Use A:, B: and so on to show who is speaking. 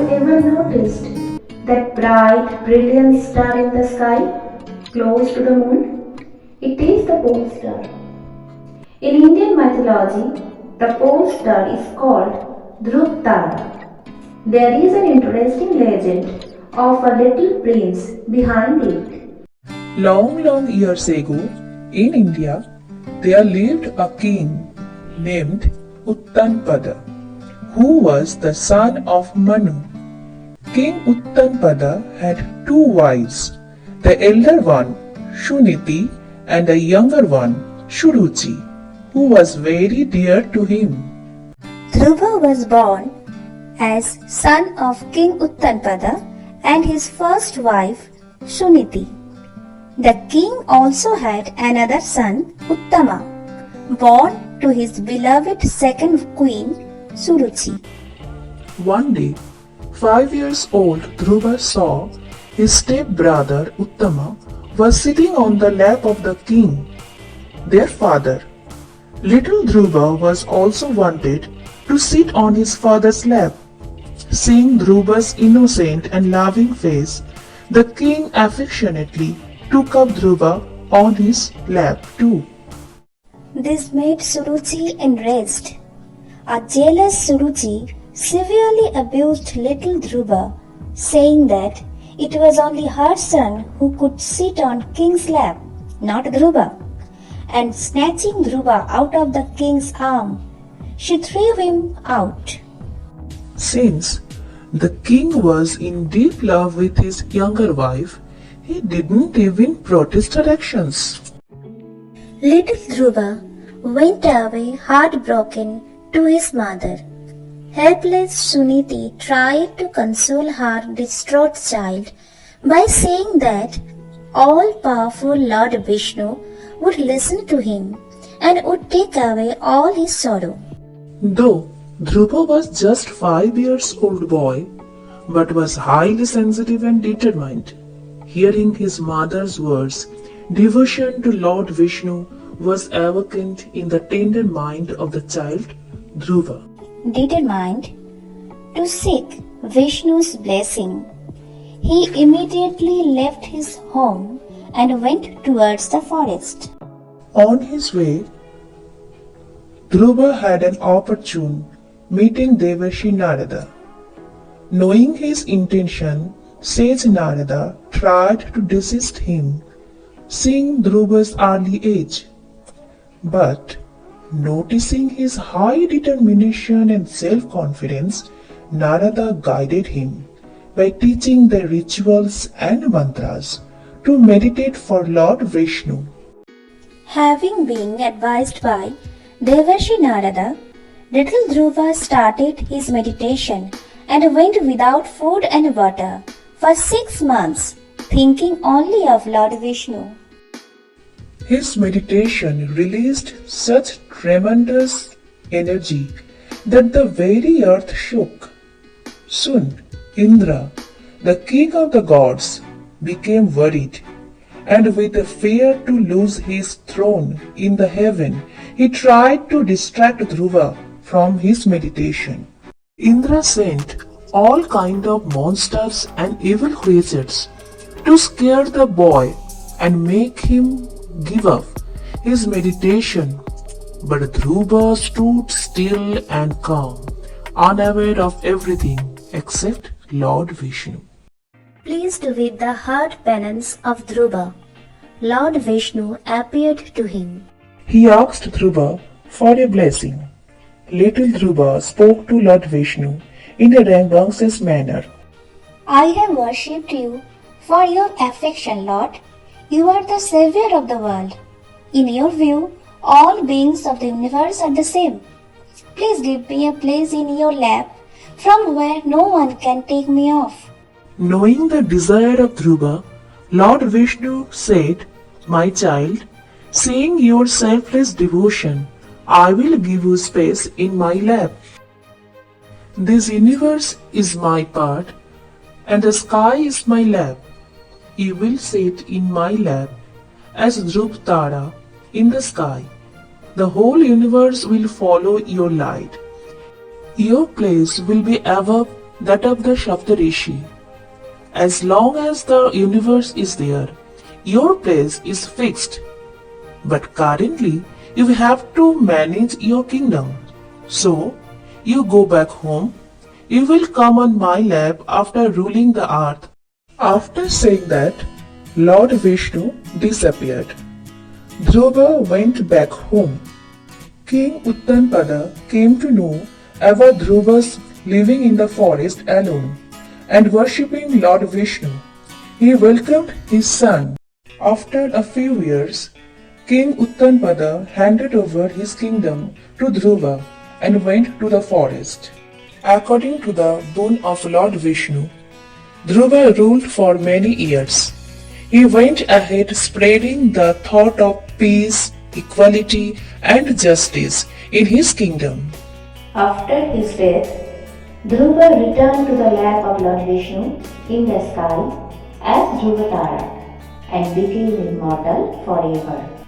A: ever noticed that bright, brilliant star in the sky, close to the moon? It is the pole star. In Indian mythology, the pole star is called Druva. There is an interesting legend of a little prince behind it.
B: Long years ago, in India, there lived a king named Uttanpada, who was the son of Manu. King Uttanpada had two wives, the elder one, Shuniti, and the younger one, Shuruchi, who was very dear to him.
C: Druva was born as son of King Uttanpada and his first wife, Shuniti. The king also had another son, Uttama, born to his beloved second queen, Suruchi.
B: One day, 5 years old Dhruva saw his step-brother Uttama was sitting on the lap of the king, their father. Little Dhruva was also wanted to sit on his father's lap. Seeing Dhruva's innocent and loving face, the king affectionately took up Dhruva on his lap too.
C: This made Suruchi enraged. A jealous Suruchi severely abused little Druva, saying that it was only her son who could sit on king's lap, not Druva. And snatching Druva out of the king's arm, she threw him out.
B: Since the king was in deep love with his younger wife, he didn't even protest her actions.
C: Little Druva went away heartbroken to his mother. Helpless Suniti tried to console her distraught child by saying that all-powerful Lord Vishnu would listen to him and would take away all his sorrow.
B: Though Druva was just 5 years old boy, but was highly sensitive and determined. Hearing his mother's words, devotion to Lord Vishnu was awakened in the tender mind of the child, Druva.
C: Determined to seek Vishnu's blessing, he immediately left his home and went towards the forest.
B: On his way, Druva had an opportune meeting Devarshi Narada. Knowing his intention, sage Narada tried to desist him, seeing Dhruva's early age. But noticing his high determination and self-confidence, Narada guided him by teaching the rituals and mantras to meditate for Lord Vishnu.
C: Having been advised by Devarshi Narada, little Druva started his meditation and went without food and water for 6 months, thinking only of Lord Vishnu.
B: His meditation released such tremendous energy that the very earth shook. Soon, Indra, the king of the gods, became worried, and with a fear to lose his throne in the heaven, he tried to distract Dhruva from his meditation. Indra sent all kind of monsters and evil creatures to scare the boy and make him give up his meditation. But Dhruva stood still and calm, unaware of everything except Lord Vishnu.
C: Pleased with the hard penance of Druva, Lord Vishnu appeared to him.
B: He asked Dhruva for a blessing. Little Dhruva spoke to Lord Vishnu in a rambunctious manner.
C: I have worshipped you for your affection, Lord. You are the savior of the world. In your view, all beings of the universe are the same. Please give me a place in your lap from where no one can take me off.
B: Knowing the desire of Dhruva, Lord Vishnu said, "My child, seeing your selfless devotion, I will give you space in my lap. This universe is my part, and the sky is my lap. You will sit in my lap as Dhruv Tara in the sky. The whole universe will follow your light. Your place will be above that of the Saptarishi. As long as the universe is there, your place is fixed. But currently, you have to manage your kingdom. So, you go back home. You will come on my lap after ruling the earth. After saying that, Lord Vishnu disappeared. Druva went back home. King Uttanpada came to know about Dhruva's living in the forest alone and worshipping Lord Vishnu. He welcomed his son. After a few years, King Uttanpada handed over his kingdom to Druva and went to the forest. According to the boon of Lord Vishnu, Druva ruled for many years. He went ahead spreading the thought of peace, equality, and justice in his kingdom.
A: After his death, Druva returned to the lap of Lord Vishnu in the sky as Dhruvatara and became immortal forever.